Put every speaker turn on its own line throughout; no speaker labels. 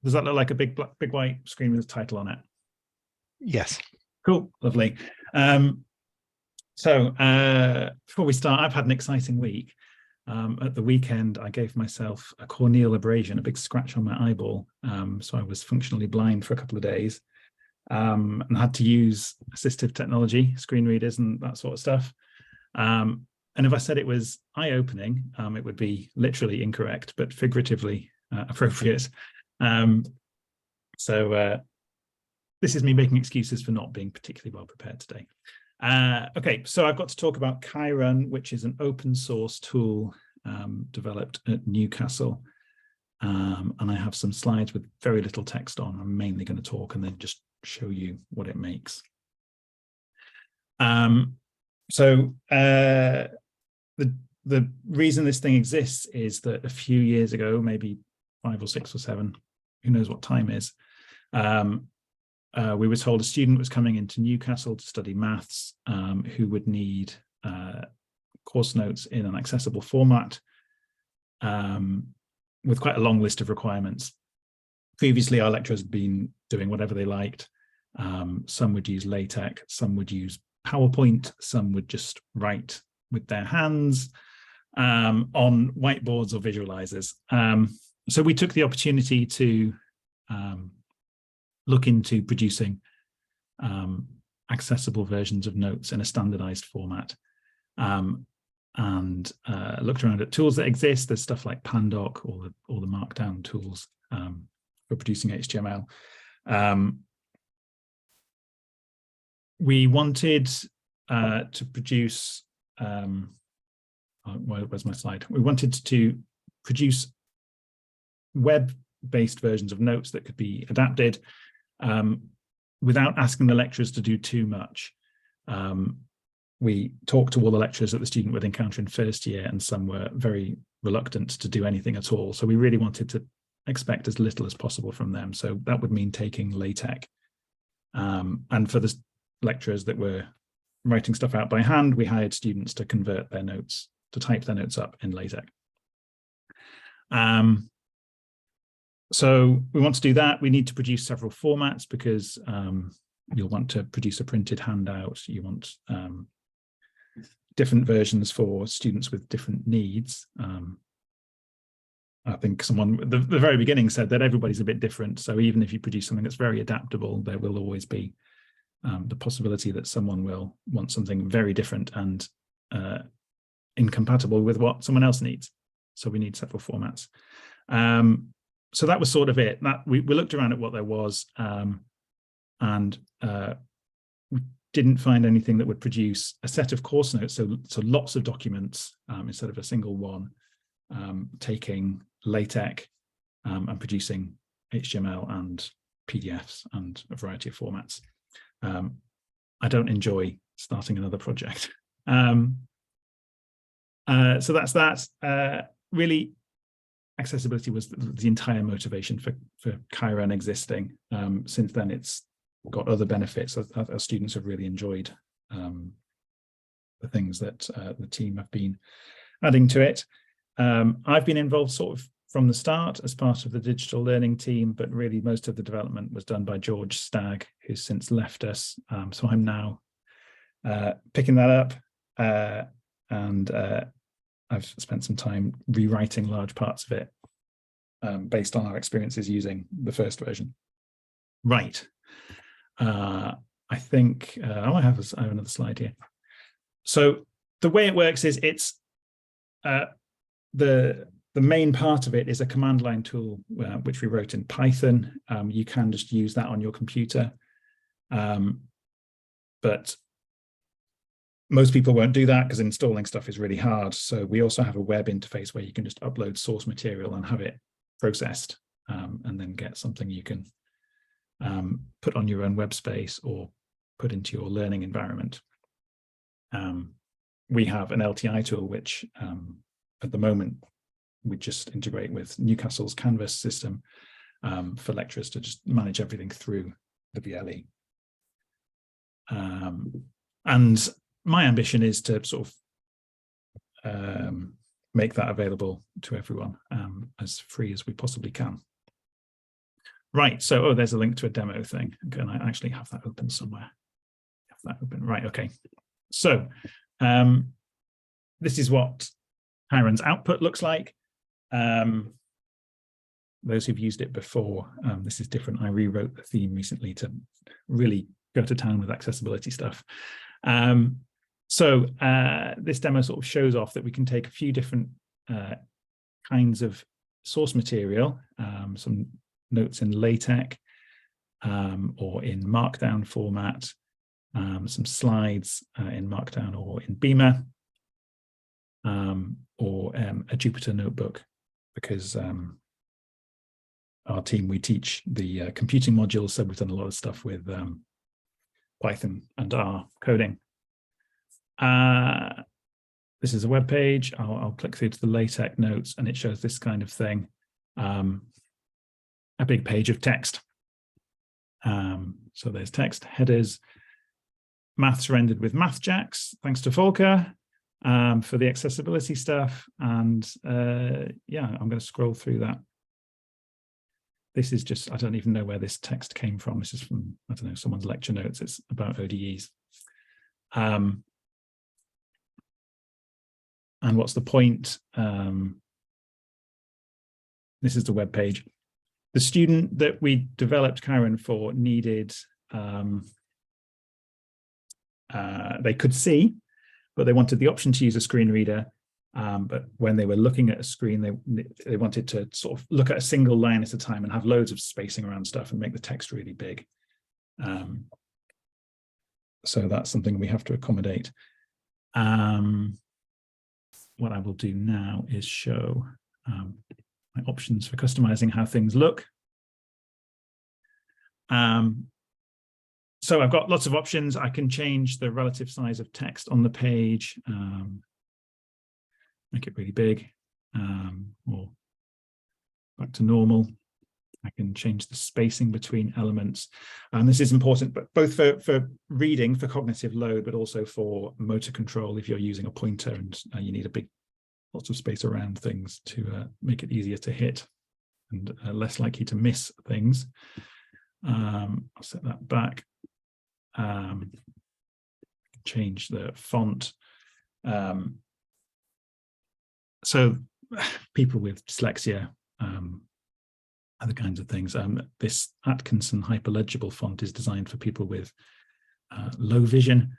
Does that look like a big white screen with a title on it?
Yes.
Cool, lovely. So before we start, I've had an exciting week. At the weekend, I gave myself a corneal abrasion, a big scratch on my eyeball. So I was functionally blind for a couple of days, and had to use assistive technology, screen readers and that sort of stuff. And if I said it was eye-opening, it would be literally incorrect, but figuratively appropriate. So this is me making excuses for not being particularly well prepared today. Okay, so I've got to talk about Chirun, which is an open source tool developed at Newcastle. And I have some slides with very little text on. I'm mainly going to talk and then just show you what it makes. So the reason this thing exists is that a few years ago, maybe 5 or 6 or 7, who knows what time is, we were told a student was coming into Newcastle to study maths who would need course notes in an accessible format with quite a long list of requirements. Previously, our lecturers had been doing whatever they liked. Some would use LaTeX, some would use PowerPoint, some would just write with their hands on whiteboards or visualizers. So we took the opportunity to look into producing accessible versions of notes in a standardized format, and looked around at tools that exist. There's stuff like Pandoc or the Markdown tools for producing HTML. We wanted to produce, where's my slide? We wanted to produce web-based versions of notes that could be adapted without asking the lecturers to do too much. We talked to all the lecturers that the student would encounter in first year, and some were very reluctant to do anything at all. So we really wanted to expect as little as possible from them. So that would mean taking LaTeX. And for the lecturers that were writing stuff out by hand, we hired students to convert their notes, to type their notes up in LaTeX. So we want to do that. We need to produce several formats because you'll want to produce a printed handout. You want different versions for students with different needs. I think someone at the very beginning said that everybody's a bit different. So even if you produce something that's very adaptable, there will always be the possibility that someone will want something very different and incompatible with what someone else needs. So we need several formats. So that was sort of it. That we looked around at what there was, and we didn't find anything that would produce a set of course notes. So lots of documents instead of a single one, taking LaTeX and producing HTML and PDFs and a variety of formats. I don't enjoy starting another project. So that's that. Really, accessibility was the entire motivation for Chirun existing. Since then, it's got other benefits. Our students have really enjoyed the things that the team have been adding to it. I've been involved sort of from the start as part of the digital learning team, but really most of the development was done by George Stagg, who's since left us. So I'm now picking that up, and I've spent some time rewriting large parts of it based on our experiences using the first version. Right. I think, I have another slide here. So the way it works is it's, the main part of it is a command line tool, which we wrote in Python. You can just use that on your computer. But most people won't do that because installing stuff is really hard. So we also have a web interface where you can just upload source material and have it processed, and then get something you can put on your own web space or put into your learning environment. We have an LTI tool, which at the moment we just integrate with Newcastle's Canvas system for lecturers to just manage everything through the VLE. And my ambition is to sort of make that available to everyone as free as we possibly can. Right, so, oh, there's a link to a demo thing. Okay, and I actually have that open somewhere. Have that open, right, okay. So this is what Chirun's output looks like. Those who've used it before, this is different. I rewrote the theme recently to really go to town with accessibility stuff. So this demo sort of shows off that we can take a few different kinds of source material, some notes in LaTeX or in Markdown format, some slides in Markdown or in Beamer, or a Jupyter notebook, because our team, we teach the computing modules, so we've done a lot of stuff with Python and R coding. This is a web page. I'll click through to the LaTeX notes, and it shows this kind of thing, a big page of text. So there's text, headers, maths rendered with MathJax, thanks to Volker for the accessibility stuff. And yeah, I'm going to scroll through that. This is just, I don't even know where this text came from. This is from, I don't know, someone's lecture notes. It's about ODEs. And what's the point? This is the web page. The student that we developed Chirun for needed, they could see, but they wanted the option to use a screen reader. But when they were looking at a screen, they wanted to sort of look at a single line at a time and have loads of spacing around stuff and make the text really big. So that's something we have to accommodate. What I will do now is show my options for customizing how things look. So I've got lots of options. I can change the relative size of text on the page, make it really big, or back to normal. I can change the spacing between elements. And this is important, but both for reading, for cognitive load, but also for motor control. If you're using a pointer and you need lots of space around things to make it easier to hit and less likely to miss things. I'll set that back. Change the font. So people with dyslexia, other kinds of things. This Atkinson hyperlegible font is designed for people with low vision.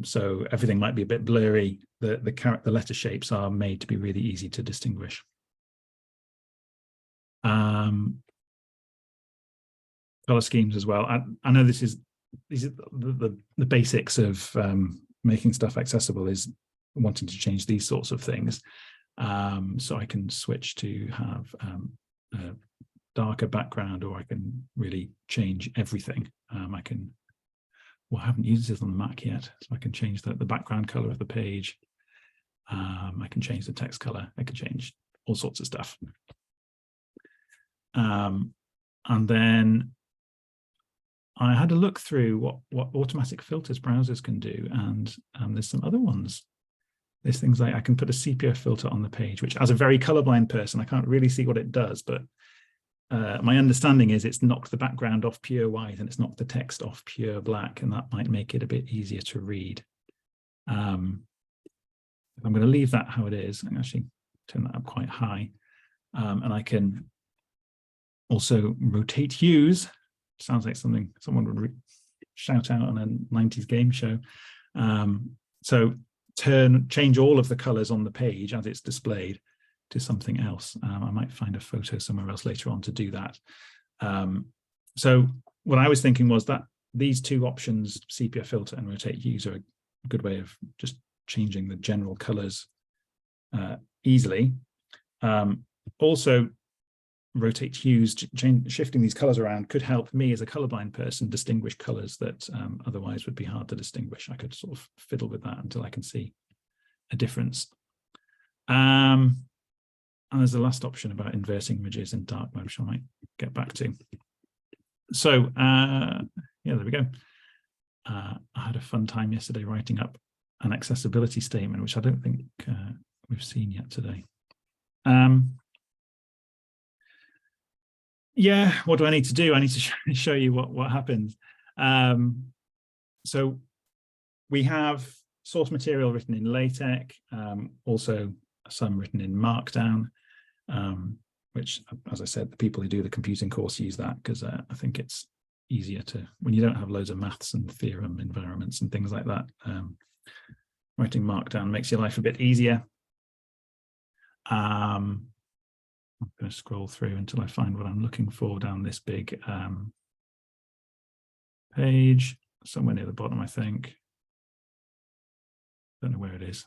So everything might be a bit blurry. The letter shapes are made to be really easy to distinguish. Color schemes as well. I know these are the basics of making stuff accessible, is wanting to change these sorts of things. So I can switch to have a darker background, or I can really change everything. I haven't used this on the Mac yet, so I can change the background color of the page. I can change the text color. I can change all sorts of stuff. And then I had a look through what automatic filters browsers can do, and there's some other ones. There's things like I can put a sepia filter on the page, which as a very colorblind person, I can't really see what it does, but my understanding is it's knocked the background off pure white and it's knocked the text off pure black, and that might make it a bit easier to read. I'm going to leave that how it is. I can actually turn that up quite high. And I can also rotate Hughes. Sounds like something someone would shout out on a 90s game show. So change all of the colors on the page as it's displayed to something else. I might find a photo somewhere else later on to do that. So what I was thinking was that these two options, sepia filter and rotate Hughes, are a good way of just changing the general colors easily. Also, rotate Hughes, shifting these colors around, could help me as a colorblind person distinguish colors that otherwise would be hard to distinguish. I could sort of fiddle with that until I can see a difference. And there's the last option about inverting images in dark mode, which I might get back to. So yeah, there we go. I had a fun time yesterday writing up an accessibility statement, which I don't think we've seen yet today. Yeah, what do I need to do? I need to show you what happens. So we have source material written in LaTeX, also some written in Markdown, which, as I said, the people who do the computing course use that because I think it's easier to, when you don't have loads of maths and theorem environments and things like that, writing Markdown makes your life a bit easier. I'm going to scroll through until I find what I'm looking for down this big page, somewhere near the bottom, I think. Don't know where it is.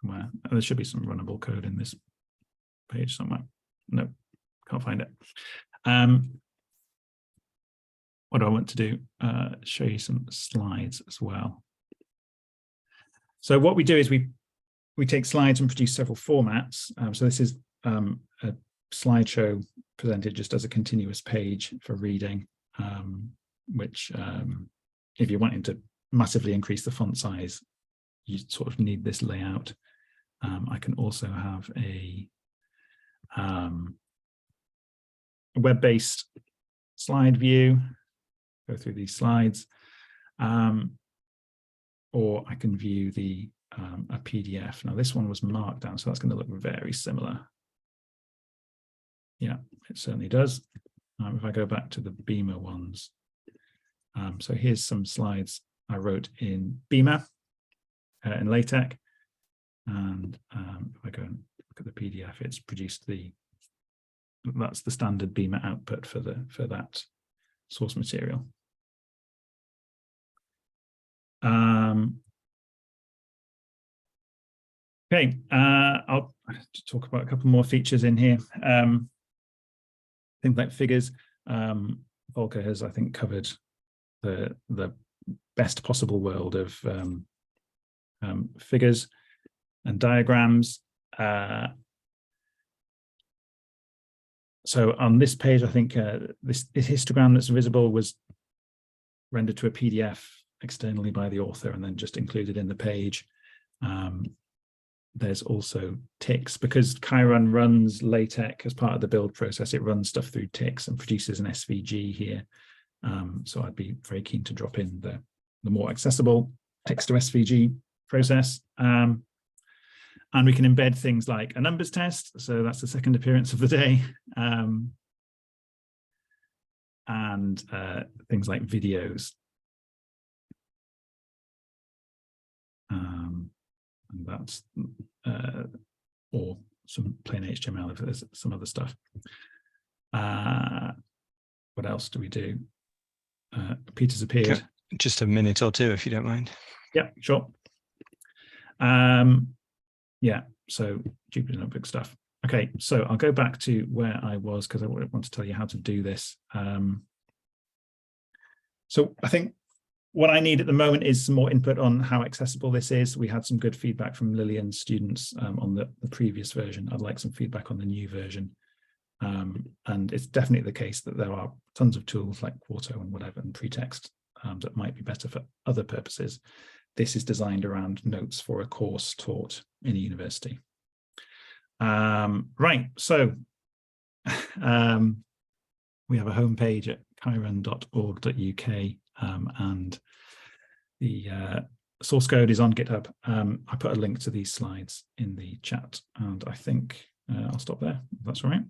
Somewhere. There should be some runnable code in this page somewhere. No, can't find it. What do I want to do? Show you some slides as well. So what we do is we take slides and produce several formats. So this is a slideshow presented just as a continuous page for reading, which if you're wanting to massively increase the font size, you sort of need this layout. I can also have a web-based slide view, go through these slides, or I can view a PDF. Now this one was Markdown, so that's going to look very similar. Yeah, it certainly does. If I go back to the Beamer ones, so here's some slides I wrote in Beamer, in LaTeX, and if I go and look at the PDF, it's produced that's the standard Beamer output for that source material. Okay, I'll talk about a couple more features in here. Things like figures. Volker has, I think, covered the best possible world of figures and diagrams. So on this page, I think this histogram that's visible was rendered to a PDF externally by the author and then just included in the page. There's also ticks, because Chirun runs LaTeX as part of the build process. It runs stuff through ticks and produces an SVG here. So I'd be very keen to drop in the more accessible text to SVG process. And we can embed things like a numbers test. So that's the second appearance of the day. And things like videos. And that's, or some plain HTML if there's some other stuff. What else do we do? Peter's appeared.
Just a minute or two, if you don't mind.
Yeah, sure. Yeah, so Jupyter Notebook stuff. Okay, so I'll go back to where I was because I want to tell you how to do this. So I think what I need at the moment is some more input on how accessible this is. We had some good feedback from Lillian's students on the previous version. I'd like some feedback on the new version. And it's definitely the case that there are tons of tools like Quarto and whatever and pretext that might be better for other purposes. This is designed around notes for a course taught in a university. Right, so we have a homepage at chirun.org.uk and the source code is on GitHub. I put a link to these slides in the chat and I think I'll stop there, if that's all right.